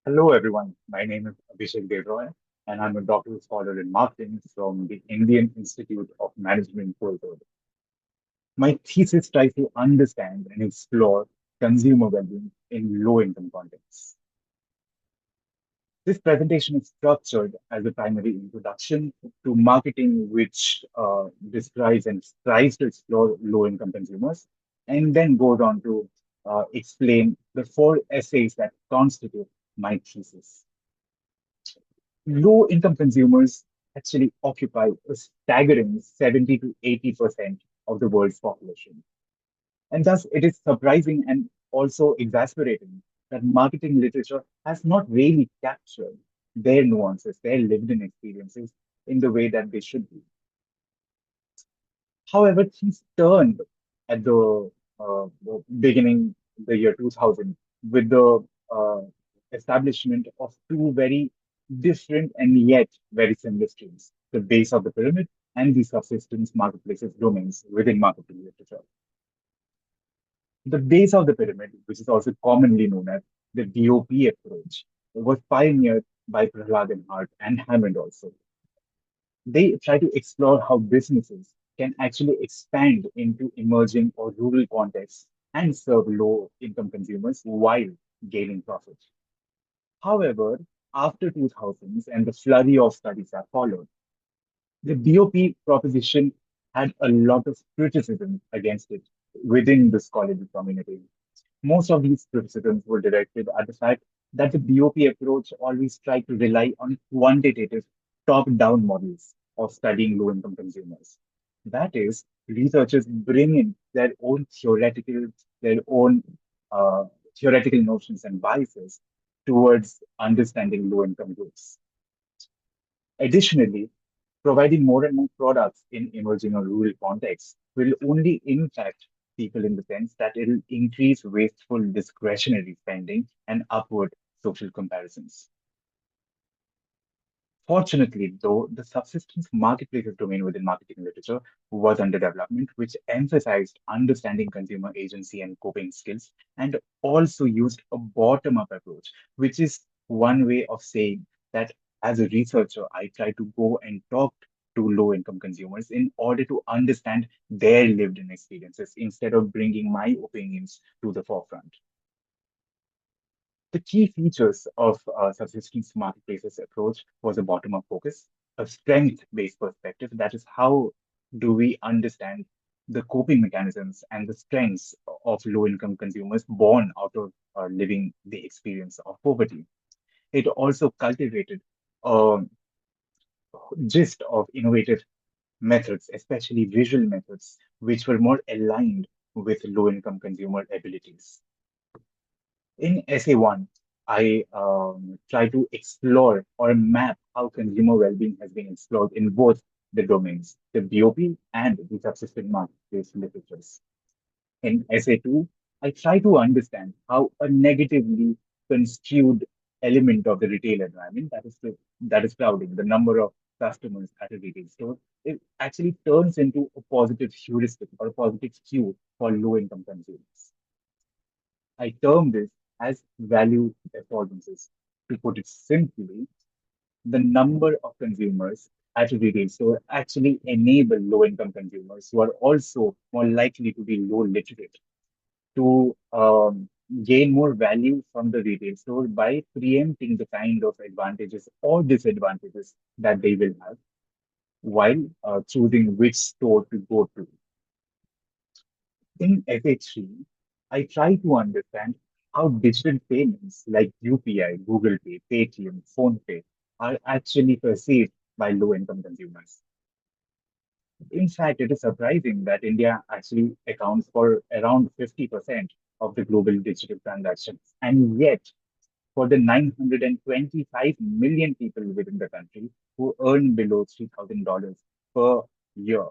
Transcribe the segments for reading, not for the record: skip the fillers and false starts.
Hello, everyone. My name is Abheeshek Dev Roye, and I'm a doctoral scholar in marketing from the Indian Institute of Management, Kolkata. My thesis tries to understand and explore consumer well-being in low-income contexts. This presentation is structured as a primary introduction to marketing, which describes and tries to explore low-income consumers, and then goes on to explain the four essays that constitute my thesis. Low income consumers actually occupy a staggering 70 to 80% of the world's population. And thus, it is surprising and also exasperating that marketing literature has not really captured their nuances, their lived in experiences in the way that they should be. However, things turned at the beginning the year 2000 with the establishment of two very different and yet very similar streams, the base of the pyramid and the subsistence marketplaces domains within marketing literature. The base of the pyramid, which is also commonly known as the DOP approach, was pioneered by Prahlad and Hart and Hammond also. They try to explore how businesses can actually expand into emerging or rural contexts and serve low income consumers while gaining profit. However, after 2000s and the flurry of studies that followed, the BOP proposition had a lot of criticism against it within the scholarly community. Most of these criticisms were directed at the fact that the BOP approach always tried to rely on quantitative top-down models of studying low-income consumers. That is, researchers bring in their own uh, theoretical notions and biases towards understanding low-income groups. Additionally, providing more and more products in emerging or rural contexts will only impact people in the sense that it'll increase wasteful discretionary spending and upward social comparisons. Fortunately, though, the subsistence marketplaces domain within marketing literature was under development, which emphasized understanding consumer agency and coping skills, and also used a bottom up approach, which is one way of saying that as a researcher, I try to go and talk to low income consumers in order to understand their lived in experiences instead of bringing my opinions to the forefront. The key features of subsistence marketplaces approach was a bottom-up focus, a strength-based perspective. That is, how do we understand the coping mechanisms and the strengths of low-income consumers born out of living the experience of poverty. It also cultivated a gist of innovative methods, especially visual methods, which were more aligned with low-income consumer abilities. In essay one, I try to explore or map how consumer well-being has been explored in both the domains, the BOP and the subsistence marketplace literatures. In essay two, I try to understand how a negatively construed element of the retail environment, that is crowding, the number of customers at a retail store, it actually turns into a positive heuristic or a positive cue for low-income consumers. I term this as value affordances. To put it simply, the number of consumers at a retail store actually enable low-income consumers who are also more likely to be low literate to gain more value from the retail store by preempting the kind of advantages or disadvantages that they will have while choosing which store to go to. In FH3, I try to understand how digital payments like UPI, Google Pay, Paytm, PhonePe are actually perceived by low-income consumers. In fact, it is surprising that India actually accounts for around 50% of the global digital transactions. And yet, for the 925 million people within the country who earn below $3,000 per year,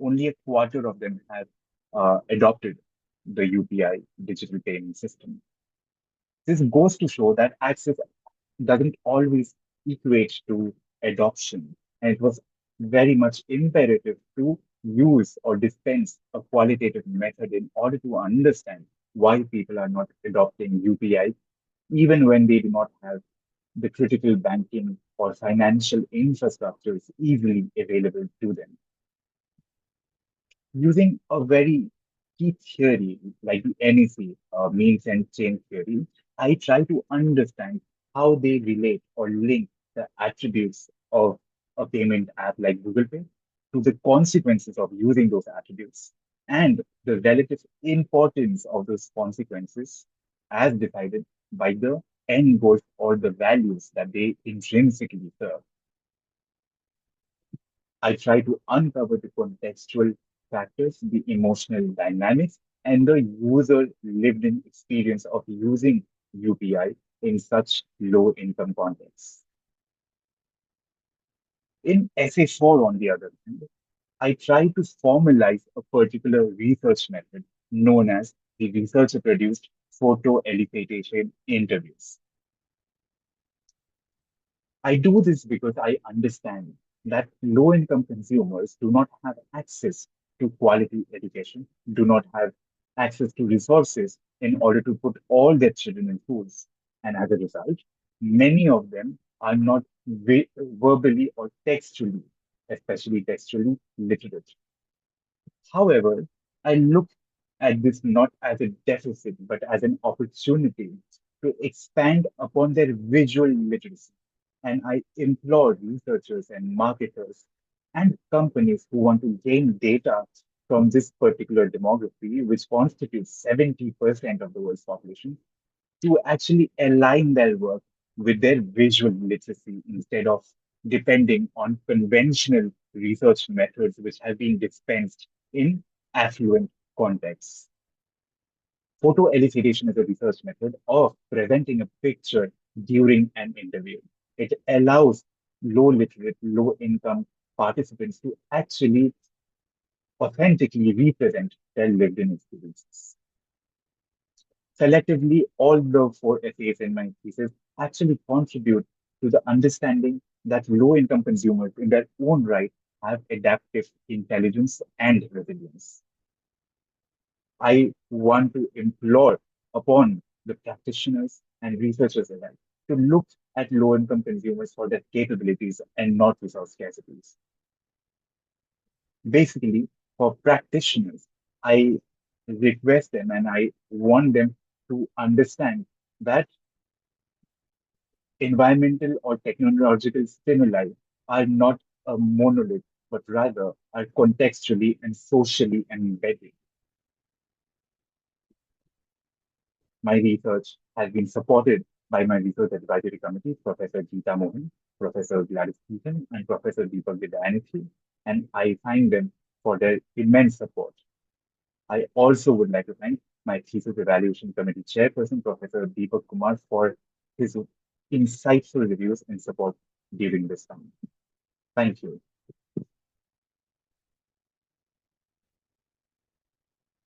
only a quarter of them have adopted the UPI digital payment system. This goes to show that access doesn't always equate to adoption. And it was very much imperative to use or dispense a qualitative method in order to understand why people are not adopting UPI even when they do not have the critical banking or financial infrastructures easily available to them. Using a very key theory like the NEC, means and change theory, I try to understand how they relate or link the attributes of a payment app like Google Pay to the consequences of using those attributes and the relative importance of those consequences as decided by the end goals or the values that they intrinsically serve. I try to uncover the contextual factors, the emotional dynamics, and the user lived in experience of using UPI in such low income contexts. In essay 4, on the other hand, I try to formalize a particular research method known as the researcher produced photo elicitation interviews. I do this because I understand that low income consumers do not have access to quality education, do not have access to resources in order to put all their children in schools. And as a result, many of them are not verbally or textually, especially textually literate. However, I look at this not as a deficit, but as an opportunity to expand upon their visual literacy. And I implore researchers and marketers and companies who want to gain data from this particular demography, which constitutes 70% of the world's population, to actually align their work with their visual literacy instead of depending on conventional research methods which have been dispensed in affluent contexts. Photo elicitation is a research method of presenting a picture during an interview. It allows low literate, low income participants to actually authentically represent their lived in experiences. Collectively, all the four essays in my thesis actually contribute to the understanding that low income consumers, in their own right, have adaptive intelligence and resilience. I want to implore upon the practitioners and researchers alike to look at low income consumers for their capabilities and not resource scarcities. Basically, for practitioners, I request them and I want them to understand that environmental or technological stimuli are not a monolith, but rather are contextually and socially embedded. My research has been supported by my research advisory committee, Professor Geeta Mohan, Professor Gladys Keaton, and Professor Deepak Vidyanathan, and I thank them for their immense support. I also would like to thank my thesis evaluation committee chairperson, Professor Deepak Kumar, for his insightful reviews and support during this time. Thank you.